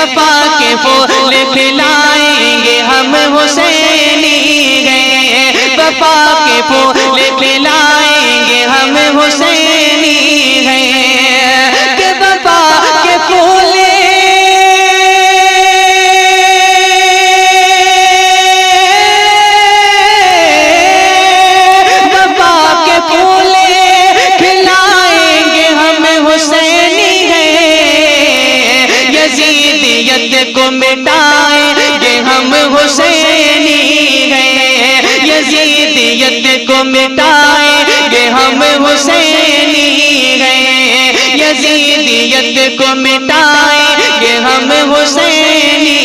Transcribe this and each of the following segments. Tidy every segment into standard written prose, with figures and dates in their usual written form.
وفا کے پھول کھلائیں گے ہم حسینی ہیں، وفا کے پھول کھلائیں گے ہم حسینی ہیں، کہ وفا کے پھول کو مٹائیں گے ہم حسینی ہیں، یزیدیت کو مٹائیں گے ہم حسینی ہیں، یزیدیت کو مٹائیں گے ہم حسینی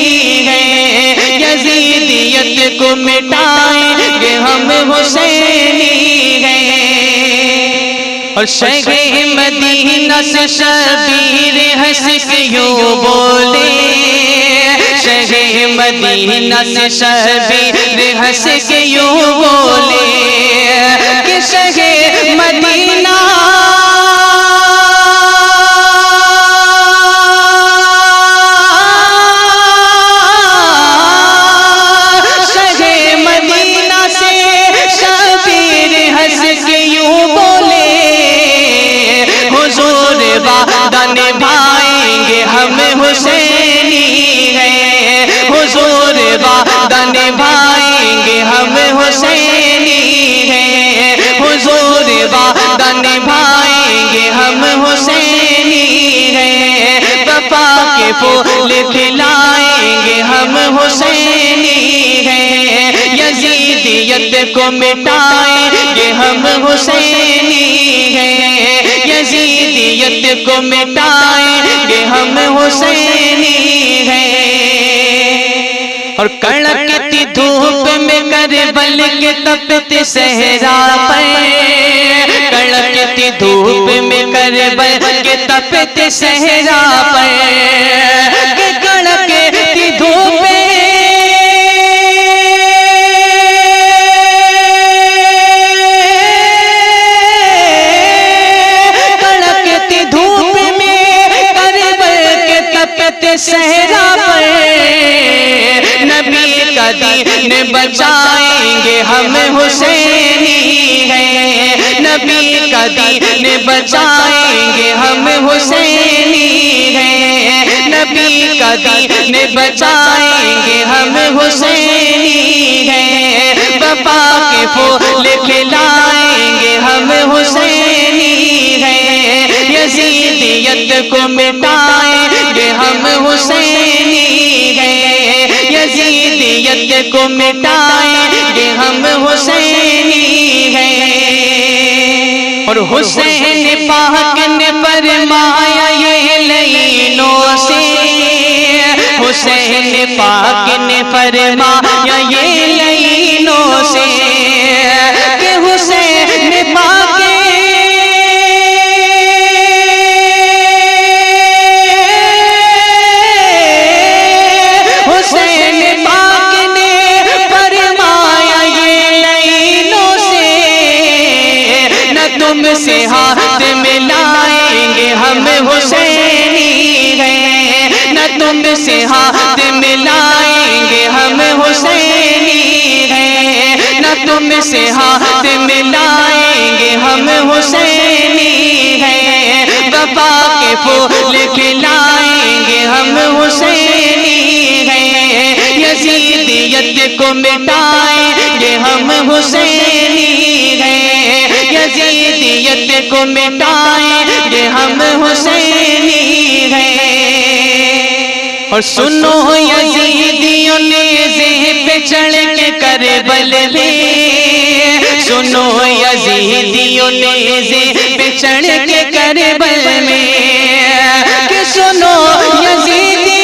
ہیں، یزیدیت کو مٹائیں گے ہم حسینی ہیں۔ اور شیخ مدینہ سے شبیر ہنس کے یوں بولے، شیخ مدینہ سے شبیر ہنس کے یوں بولے کہ شیخ مدینہ نبھائیں گے ہم حسینی ہیں، حضور وعدہ نبھائیں گے ہم حسینی ہیں، حضور وعدہ نبھائیں گے ہم حسینی ہیں، وفا کے پھول کھلائیں گے ہم حسینی ہیں، یزیدیت کو مٹائیں گے ہم حسینی ہیں، یزیدیت کو مٹائیں گے ہم حسینی ہیں۔ اور کڑکتی دھوپ میں کربل کے تپتے صحرا پر، کڑکتی دھوپ میں کربل کے تپتے صحرا پر، کڑکتی دھوپ صحرا پر، نبی کا دین بچائیں گے ہم حسینی ہیں، نبی کا دین بچائیں گے ہم حسینی ہیں، نبی کا دین بچائیں گے ہم حسینی ہیں، وفا کے پھول کھلائیں گے ہم حسینی ہیں، یزیدیت کو مٹائیں گے ہم حسینی ہیں، یزیدیت کو مٹائیں گے ہم حسینی ہیں۔ اور حسین پاک نے فرمایا یہ لعینوں سے، حسین پاک نے فرمایا یہ لعینوں سے کہ حسین پاک سے ہاتھ ملائیں گے ہم حسینی ہیں، نہ تم سے ہاتھ ملائیں گے ہم حسینی ہیں، نہ تم سے ہاتھ ملائیں گے ہم حسینی ہیں، وفا کے پھول کھلائیں گے ہم حسینی ہیں، یزیدیت کو مٹائیں گے ہم حسینی ہیں، یزیدیت کو مٹائیں گے ہم حسینی ہیں۔ اور سنو یزیدیوں نیزے پہ چڑھ کے کربل میں، سنو یزیدیوں نیزے پہ چڑھ کے کربل میں، کہ سنو یزیدی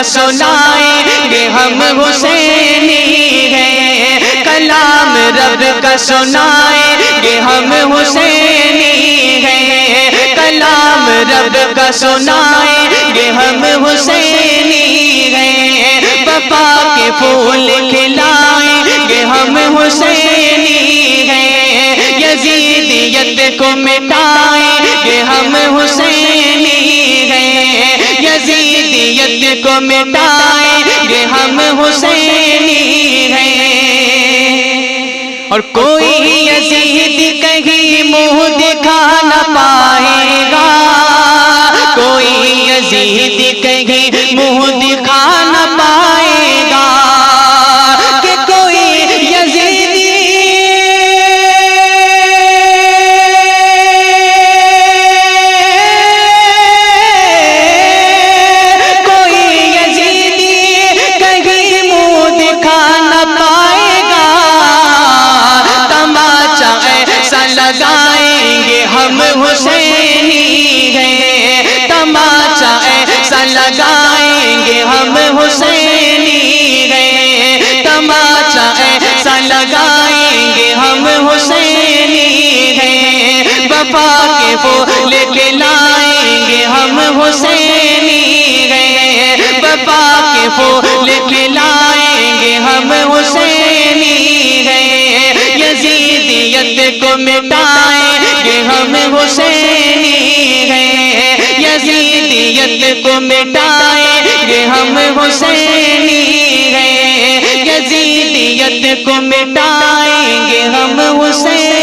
سنائیں گے ہم حسینی ہیں، کلام رب کا سنائیں گے ہم حسینی ہیں، کلام رب کا سنائیں گے ہم حسینی ہیں، وفا کے پھول کھلائیں گے ہم حسینی ہیں، یزیدیت کو مٹائیں گے ہم حسینی ہیں، یزیدیت کو مٹائیں گے ہم حسینی ہیں۔ اور کوئی یزیدی کہیں منہ دکھا نہ پائے گا، کوئی یزیدی کہیں منہ دکھا نہ پائے گا، کہ کوئی یزیدی کہیں منہ دکھا نہ پائے گا، تماچا ایسا لگائیں گے ہم حسینی ہیں، تماچا ایسا لگائیں گے ہم حسینی ہیں، تماچا ایسا لگائیں گے ہم حسینی ہیں، وفا کے پھول کھلائیں گے ہم حسینی ہیں، وفا کے پھول کھلائیں گے ہم حسینی ہیں، یزیدیت کو مٹائیں گے ہم حسینی ہیں، یزیدیت کو مٹائیں گے ہم حسینی ہیں، یزیدیت کو مٹائیں گے ہم حسینی